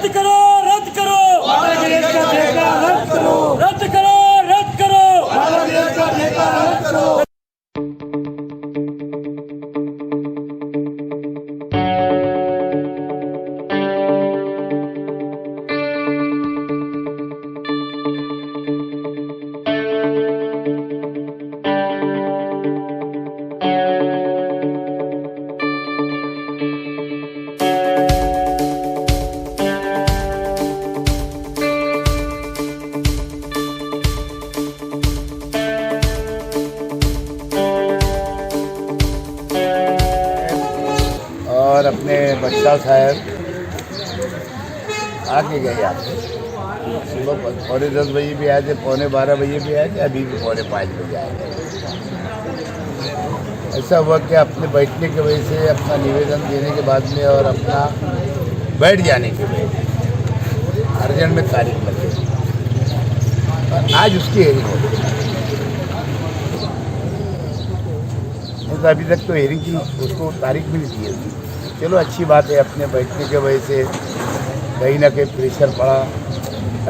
रद्द करो, रद्द करो, बांग्लादेश का ठेका रद्द करो, रद्द करो, रद्द करो। बांग्लादेश का ठेका रद्द करो। और अपने बच्चा साहब आके गए यहाँ पे सुबह 10:15 बजे भी आए थे, 11:45 बजे भी आए थे, अभी भी 4:45 बजे आए थे। ऐसा हुआ कि अपने बैठने की वजह से, अपना निवेदन देने के बाद में और अपना बैठ जाने की वजह से अर्जेंट में तारीख लगे और आज उसकी हेयरिंग हो गई। तो अभी तक तो हेयरिंग की उसको तारीख भी नहीं दी है। चलो अच्छी बात है, अपने बैठने की वजह से कहीं ना कहीं प्रेशर पड़ा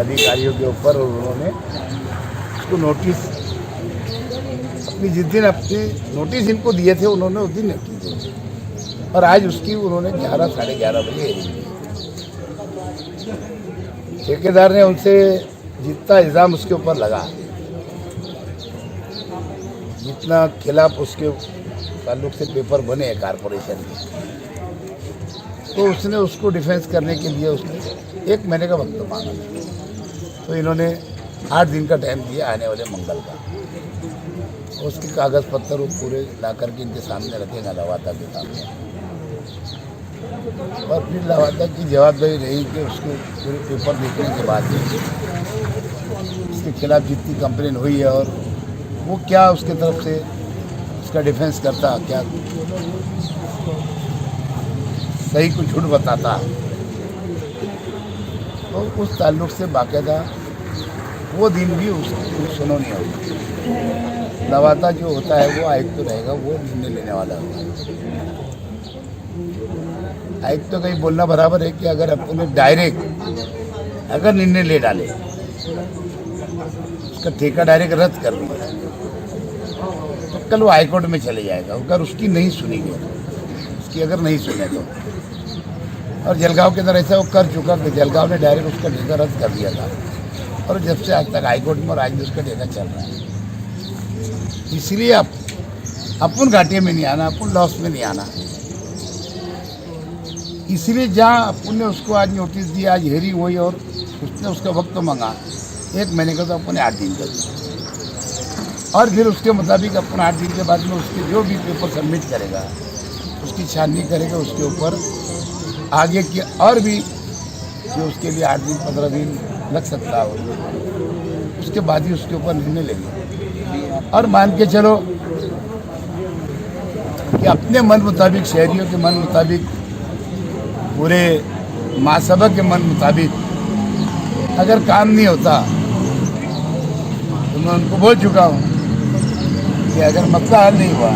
अधिकारियों के ऊपर और उन्होंने उसको नोटिस अपनी जिस दिन अपने नोटिस इनको दिए थे उन्होंने उस दिन नहीं की और आज उसकी उन्होंने 11 साढ़े 11 बजे हेयरिंग की। ठेकेदार ने उनसे जितना इल्ज़ाम उसके ऊपर लगा, जितना खिलाफ उसके ताल्लुक से पेपर बने हैं कारपोरेशन के, तो उसने उसको डिफेंस करने के लिए उसने 1 महीने का वक्त मांगा। तो इन्होंने 8 दिन का टाइम दिया, आने वाले मंगल का उसके कागज़ पत्तर वो पूरे ला करके इनके सामने रखेंगे लवादा के सामने। और फिर लवादा की जवाबदारी रही कि उसको पूरे पेपर देखने के बाद उसके खिलाफ जितनी कंप्लेन हुई है और वो क्या उसके तरफ से उसका डिफेंस करता, क्या सही को झूठ बताता, तो उस ताल्लुक से बाकायदा वो दिन भी उसकी सुनवाई होगी। लवादा जो होता है वो आयुक्त तो रहेगा, वो निर्णय लेने वाला होगा। आयुक्त तो कहीं बोलना बराबर है कि अगर अपने डायरेक्ट अगर निर्णय ले डाले, उसका ठेका डायरेक्ट रद्द कर दिया, तो कल वो हाईकोर्ट में चले जाएगा। अगर उसकी नहीं सुनी गई, उसकी अगर नहीं सुने तो, और जलगांव के अंदर ऐसा वो कर चुका कि जलगांव ने डायरेक्ट उसका ठेका रद्द कर दिया था और जब से आज तक हाईकोर्ट में और आज भी उसका ठेका चल रहा है। इसलिए अपन घाटे में नहीं आना, अपन लॉस में नहीं आना। इसलिए जहाँ अपन ने उसको आज नोटिस दिया, आज हेयरिंग हुई और उसने उसका वक्त मांगा 1 महीने का, तो अपन ने 8 दिन का दिया और फिर उसके मुताबिक अपन 8 दिन के बाद में उसके जो भी पेपर सबमिट करेगा, उसकी छाननी करेगा, उसके ऊपर आगे की और भी जो उसके लिए 8 दिन 15 दिन लग सकता है, उसके बाद ही उसके ऊपर निर्णय लेंगे। और मान के चलो कि अपने मन मुताबिक, शहरियों के मन मुताबिक, पूरे महासभा के मन मुताबिक अगर काम नहीं होता तो मैं उनको बोल चुका हूँ कि अगर मसला हल नहीं हुआ,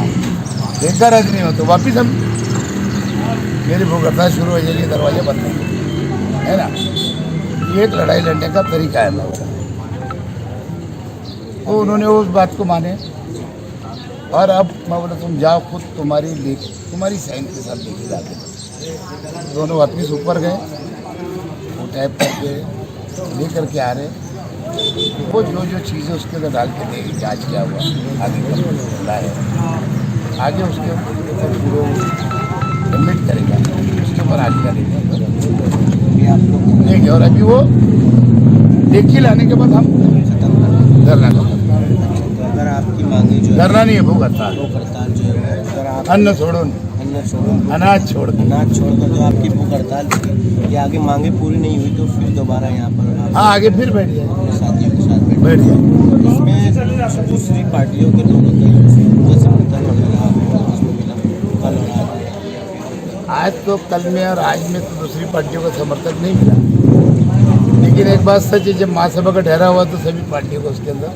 ठेका रद्द नहीं हो, तो वापिस हम मेरी भूख हड़ताल शुरू हो जाएगी, दरवाजे बंद है ना। ये एक लड़ाई लड़ने का तरीका है मेरा। तो उन्होंने उस बात को माने और अब मैं बोला तुम जाओ, खुद तुम्हारी साइन के साथ लेके जाते। दोनों वापिस ऊपर गए, वो टाइप करके ले करके आ रहे, वो जो चीज़ें उसके अंदर डाल के देगी, जाँच क्या हुआ आगे का खुला है, आगे उसके ऊपर पूरा सबमिट करेगा, उसके ऊपर आगे का लेंगे। और अभी वो देखी लाने के बाद हम धरना करेंगे। अगर आपकी मांगे जो धरना नहीं है, भूख हड़ताल जो है, अगर आप अन्न छोड़ो, अनाज छोड़ छोड़कर जो आपकी भूख हड़ताल थी, या आगे मांगे पूरी नहीं हुई, तो फिर दोबारा यहाँ पर आप आगे फिर बैठ जाए, साथियों के साथ बैठ जाए। इसमें दूसरी पार्टियों के लोग जैसे समर्थन वगैरह आपको उसमें मिला कल और आज तो कल में और आज में तो दूसरी पार्टियों का समर्थन नहीं मिला, लेकिन एक बात सच है, जब महासभा का ठहरा हुआ तो सभी पार्टियों को उसके अंदर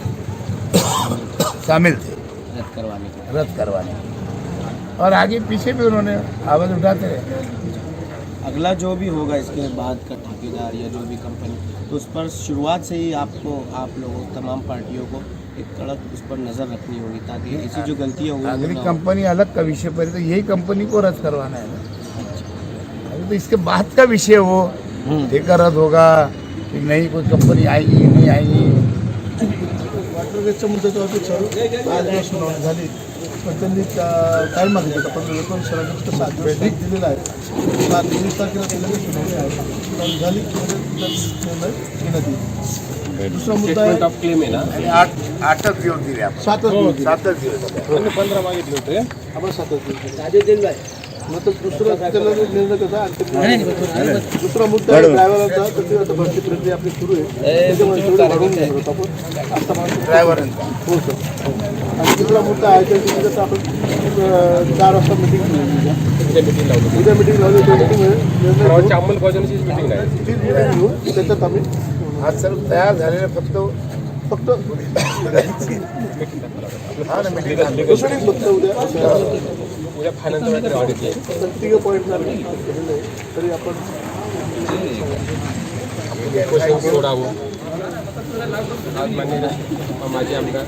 शामिल थे रद्द करवाने और आगे पीछे भी उन्होंने आवाज़ उठाते रहे। अगला जो भी होगा इसके बाद का ठेकेदार या जो भी कंपनी, तो उस पर शुरुआत से ही आपको, आप लोगों तमाम पार्टियों को एक कड़क उस पर नज़र रखनी होगी, ताकि ऐसी जो गलतियाँ हुई अगली ना हो। कंपनी अलग का विषय पर, तो यही कंपनी को रद्द करवाना है ना। अभी तो इसके बाद का विषय वो ठेका रद्द होगा कि नहीं, कोई कंपनी आएगी नहीं आएगी। वॉटरवेजच्या मुद्द्यावरती आज सुनावणी झाली, पण त्यांनी टाईम मागितला होता, पण इलेक्ट्रॉनिक सरांनी फक्त 7 दिवस दिलेला आहे. 23 तारखेला त्यांनी सुनावणी आहे. सुनावणी झाली निर्णय घेण्यात येईल. दुसरा मुद्दा आहे ऑफ क्लेम आहे ना, आणि 8च दिवस दिले आपण, 7च दिवस दिले. 7च दिवस. 15 मागितले होते. आपण 7च दिवस. मग तर दुसरा त्याला निर्णय कसा आणखी दुसरा मुद्दा आहे ड्रायव्हरचा, तर ते आता भरती प्रक्रिया आपली सुरू आहे. त्याच्यामुळे थोडं वाढवून घेणार होतो आपण आता ड्रायव्हरांचा हो सर. आणि तिसरा मुद्दा आहे त्याच्यात आपण 4 वाजता मिटिंग उद्या मिटिंग लावली. त्या मिटिंगमध्ये अंमलबजावणीचीच मीटिंग आहे. तीच मिटिंग घेऊ, त्याच्यात आम्ही आज सर्व तयार झालेलं फक्त फक्त हा ना मीटिंग दुसरीच फक्त उद्या उद्या फायनान्स ऑडिट आहे. तिघं पॉईंट झाले तरी आपण सोडावं. आज मान्य माझे आमदार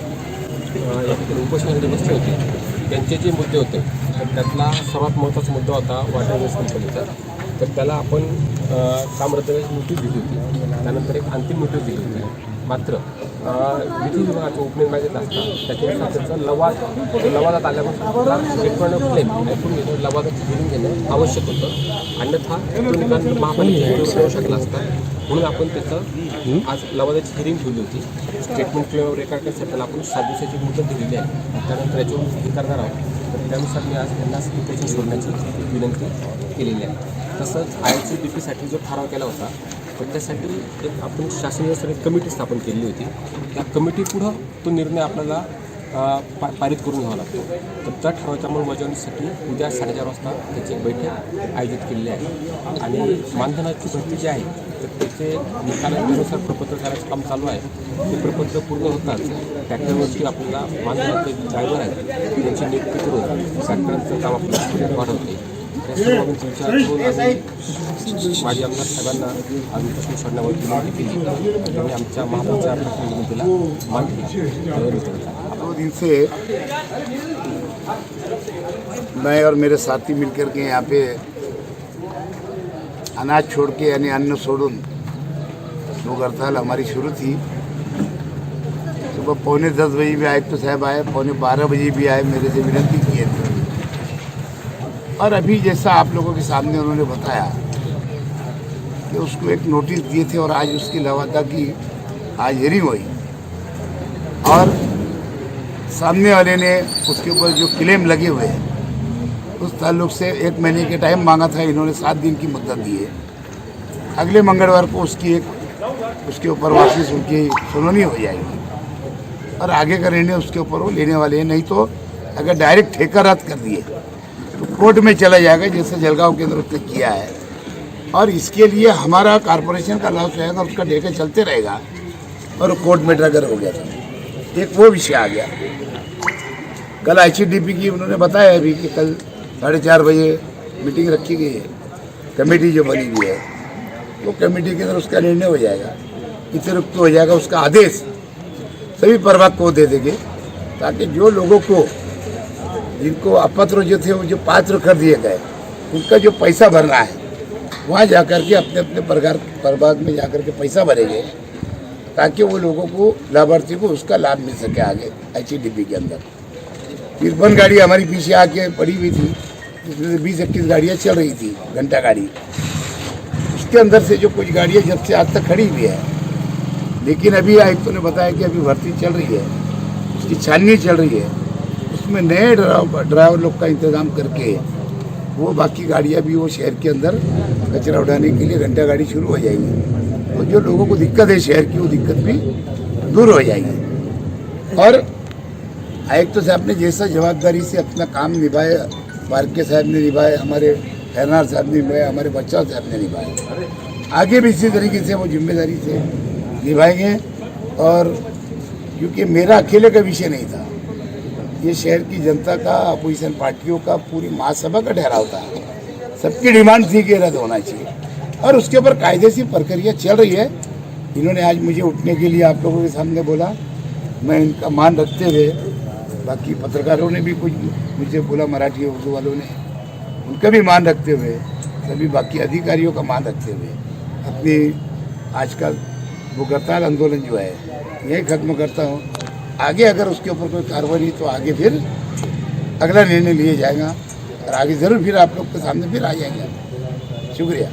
एक उपोषणासाठी बसले होते. त्यांचे जे मुद्दे होते तर त्यातला सर्वात महत्त्वाचा मुद्दा होता वॉटरवेज कंपनीचा. तर त्याला आपण काम रद्द नोटीस दिली होती, त्यानंतर एक अंतिम नोटीस दिली होती. मात्र विधी विभागाचं ओपनिंग मागितलं असता त्याच्यानुसार त्याचा लवादात आल्यापासून स्टेटमेंट ऑफ क्लेम ऐकून घेणं, लवादाची हिअरिंग घेणं आवश्यक होतं. अन्यथा तो निकाल महापालिकेने येऊ शकला असता. म्हणून आपण त्याचं आज लवादाची हिअरिंग ठेवली होती. स्टेटमेंट क्लेमवर रेकॉर्ड करण्यासाठी त्याला आपण 7 दिवसाची मुदत दिलेली आहे. त्यानंतर याच्यावर हे करणार आहोत. तर त्यानुसार मी आज त्यांना स्थितीची सोडण्याची विनंती केलेली आहे. तसंच ICDP जो ठराव केला होता तर त्यासाठी एक आपण शासनीय स्तरावर कमिटी स्थापन केली होती. त्या कमिटीपुढं तो निर्णय आपल्याला पारित करून घ्यावा लागतो. तर त्या ठरावाच्या अंमलबजावणीसाठी उद्या 4:30 वाजता त्याची एक बैठक आयोजित केलेली आहे. आणि मानधनाची भरती जी आहे तर त्याचे निकालानुसार प्रपत्र करायचं काम चालू आहे. ते प्रपत्र पूर्ण होताच ट्रॅक्टरवरची आपल्याला मानधनाचे ड्रायव्हर आहेत त्यांची नियुक्ती करून ट्रॅक्टरचं काम आपल्याला वाढवते. या सर्व गोष्टींचा विचार करून आम्ही माजी आमदार साहेबांना आज उपोषण सोडण्यावर विनंती केली. त्यांनी आमच्या महापौरच्या विनंतीला मान दिली. 2 दिन से मैं और मेरे साथी मिलकर के यहाँ पे अनाज छोड़ के यानी अन्न छोड़ून लोग हड़ताल हमारी शुरू थी. सुबह 9:45 बजे भी आयुक्त साहब आए, 12:15 बजे भी आए, मेरे से विनती किए थे. और अभी जैसा आप लोगों के सामने उन्होंने बताया कि उसको एक नोटिस दिए थे और आज उसकी लवादा की आज हियरिंग हुई और सामने वाले ने उसके ऊपर जो क्लेम लगे हुए हैं उस ताल्लुक से 1 महीने के टाइम मांगा था. इन्होंने 7 दिन की मुद्दत दी है. अगले मंगलवार को उसके ऊपर वापस उनकी सुनवाई हो जाएगी और आगे का निर्णय उसके ऊपर वो लेने वाले हैं. नहीं तो अगर डायरेक्ट ठेका रद्द कर दिए तो कोर्ट में चला जाएगा, जैसे जलगांव के अंदर उसने किया है. और इसके लिए हमारा कॉरपोरेशन का लॉस रहेगा, उसका ठेका चलते रहेगा और कोर्ट में ट्रिगर हो गया था. एक वो विषय आ गया. कल ICDP की उन्होंने बताया अभी कि कल 4:30 बजे मीटिंग रखी गई है. कमेटी जो बनी हुई है वो कमेटी के अंदर उसका निर्णय हो जाएगा, अतिरिक्त हो जाएगा. उसका आदेश सभी प्रभाग को दे देंगे ताकि जो लोगों को जिनको अपत्र जो थे वो जो पात्र कर दिए गए उनका जो पैसा भरना है वहाँ जाकर के अपने अपने प्रभाग में जाकर के पैसा भरेंगे ताकि वो लोगों को, लाभार्थी को उसका लाभ मिल सके आगे. ICDP के अंदर 53 गाड़ी हमारी पीछे आके पड़ी हुई थी, जिसमें 20-21 गाड़ियाँ चल रही थी घंटा गाड़ी. उसके अंदर से जो कुछ गाड़ियाँ जब से आज तक खड़ी हुई है, लेकिन अभी आयुक्तों ने बताया कि अभी भर्ती चल रही है, उसकी छाननी चल रही है. उसमें नए ड्राइवर लोग का इंतज़ाम करके वो बाकी गाड़ियाँ भी वो शहर के अंदर कचरा उठाने के लिए घंटा गाड़ी शुरू हो जाएगी. तो जो लोगों को दिक्कत है शहर की वो दिक्कत भी दूर हो जाएगी. और आयुक्त साहब ने जैसा जवाबदारी से अपना काम निभाया, पारके साहब ने निभाया, हमारे खैरनार साहब ने निभाया, हमारे बच्चा साहब ने निभाया, आगे भी इसी तरीके से वो जिम्मेदारी से निभाएंगे. और क्योंकि मेरा अकेले का विषय नहीं था, ये शहर की जनता का, अपोजिशन पार्टियों का, पूरी महासभा का ठहराव था. सबकी डिमांड थी कि रद्द होना चाहिए और उसके ऊपर कायदेशीर प्रक्रिया चल रही है। इन्होंने आज मुझे उठने के लिए आप लोगों के सामने बोला, मैं इनका मान रखते हुए, बाकी पत्रकारों ने भी कुछ मुझे बोला, मराठी उर्दू वालों ने, उनका भी मान रखते हुए, सभी बाकी अधिकारियों का मान रखते हुए अपनी आज का वो हड़ताल आंदोलन जो है यही खत्म करता हूँ। आगे अगर उसके ऊपर कोई कार्रवाई नहीं तो आगे फिर अगला निर्णय लिया जाएगा और आगे ज़रूर फिर आप लोग के सामने फिर आ जाएंगे। शुक्रिया।